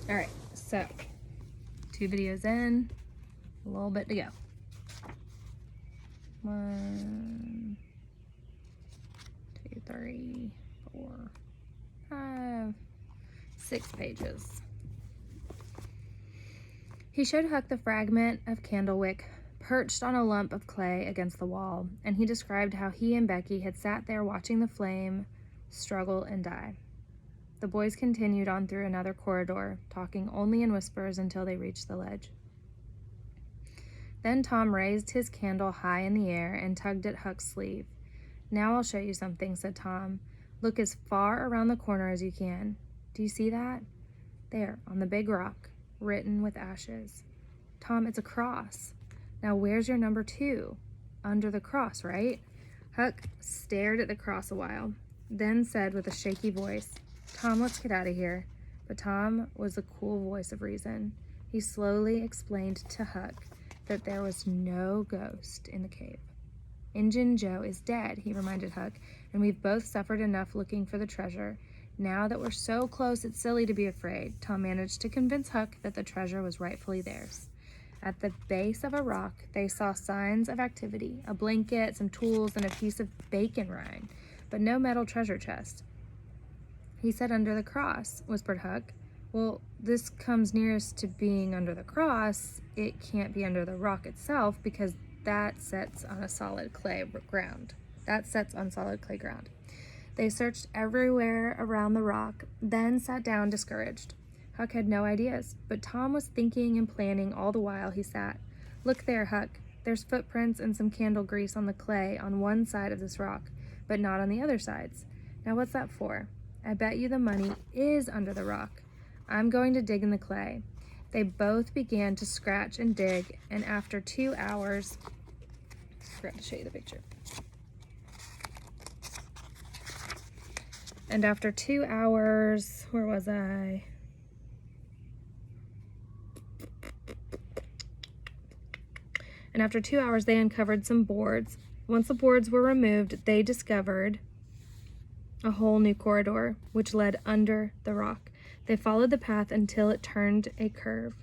All right, so 2 videos in, a little bit to go. 1, 2, 3, 4, 5, 6 pages. He showed Huck the fragment of candle wick perched on a lump of clay against the wall, and he described how he and Becky had sat there watching the flame struggle and die. The boys continued on through another corridor, talking only in whispers until they reached the ledge. Then Tom raised his candle high in the air and tugged at Huck's sleeve. "Now I'll show you something," said Tom. "Look as far around the corner as you can. Do you see that? There, on the big rock, written with ashes. Tom, it's a cross. Now where's your number 2? Under the cross, right?" Huck stared at the cross a while, then said with a shaky voice, "Tom, let's get out of here." But Tom was the cool voice of reason. He slowly explained to Huck that there was no ghost in the cave. "Injun Joe is dead," he reminded Huck, "and we've both suffered enough looking for the treasure. Now that we're so close, it's silly to be afraid." Tom managed to convince Huck that the treasure was rightfully theirs. At the base of a rock, they saw signs of activity, a blanket, some tools, and a piece of bacon rind, but no metal treasure chest. "He said under the cross," whispered Huck. "Well, this comes nearest to being under the cross. It can't be under the rock itself because that sets on solid clay ground. They searched everywhere around the rock, then sat down discouraged. Huck had no ideas, but Tom was thinking and planning all the while he sat. "Look there, Huck. There's footprints and some candle grease on the clay on one side of this rock, but not on the other sides. Now what's that for? I bet you the money is under the rock. I'm going to dig in the clay." They both began to scratch and dig, and after 2 hours, I forgot to show you the picture. And after 2 hours, where was I? And after 2 hours, they uncovered some boards. Once the boards were removed, they discovered a whole new corridor, which led under the rock. They followed the path until it turned a curve.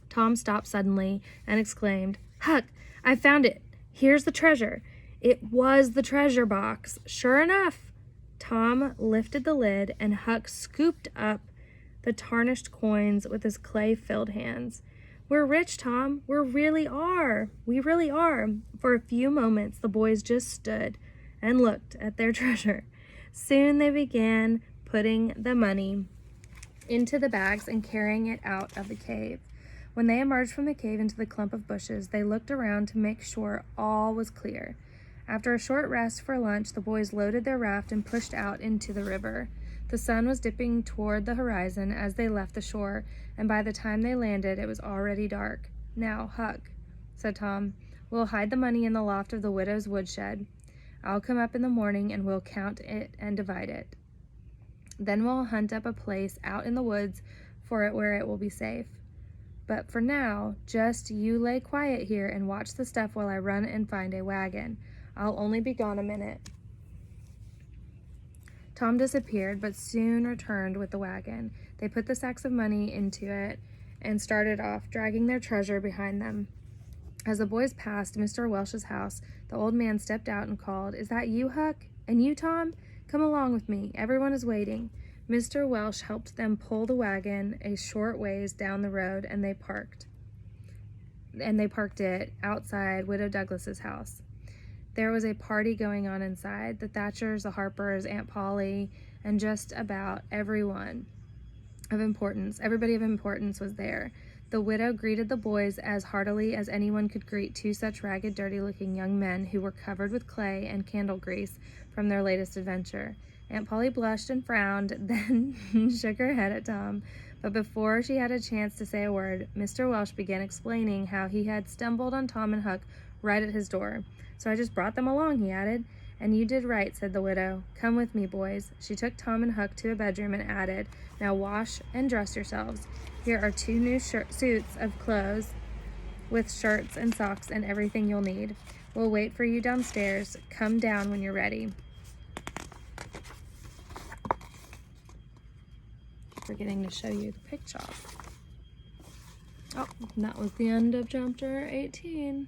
Tom stopped suddenly and exclaimed, "Huck, I found it! Here's the treasure!" It was the treasure box. Sure enough! Tom lifted the lid, and Huck scooped up the tarnished coins with his clay-filled hands. "We're rich, Tom. We really are. For a few moments, the boys just stood and looked at their treasure. Soon they began putting the money into the bags and carrying it out of the cave. When they emerged from the cave into the clump of bushes, they looked around to make sure all was clear. After a short rest for lunch, the boys loaded their raft and pushed out into the river. The sun was dipping toward the horizon as they left the shore, and by the time they landed, it was already dark. "Now, Huck," said Tom, "we'll hide the money in the loft of the widow's woodshed. I'll come up in the morning and we'll count it and divide it. Then we'll hunt up a place out in the woods for it where it will be safe. But for now, just you lay quiet here and watch the stuff while I run and find a wagon. I'll only be gone a minute." Tom disappeared, but soon returned with the wagon. They put the sacks of money into it and started off, dragging their treasure behind them. As the boys passed Mr. Welsh's house, the old man stepped out and called, "Is that you, Huck? And you, Tom? Come along with me. Everyone is waiting." Mr. Welsh helped them pull the wagon a short ways down the road, and they parked it outside Widow Douglas's house. There was a party going on inside. The Thatchers, the Harpers, Aunt Polly, and just about everybody of importance was there. The widow greeted the boys as heartily as anyone could greet 2 such ragged, dirty-looking young men who were covered with clay and candle grease from their latest adventure. Aunt Polly blushed and frowned, then shook her head at Tom. But before she had a chance to say a word, Mr. Welsh began explaining how he had stumbled on Tom and Huck right at his door. "So I just brought them along," he added. "And you did right," said the widow. "Come with me, boys." She took Tom and Huck to a bedroom and added, "Now wash and dress yourselves. Here are 2 new suits of clothes with shirts and socks and everything you'll need. We'll wait for you downstairs. Come down when you're ready." forgetting to show you the pig shop. Oh, and that was the end of chapter 18.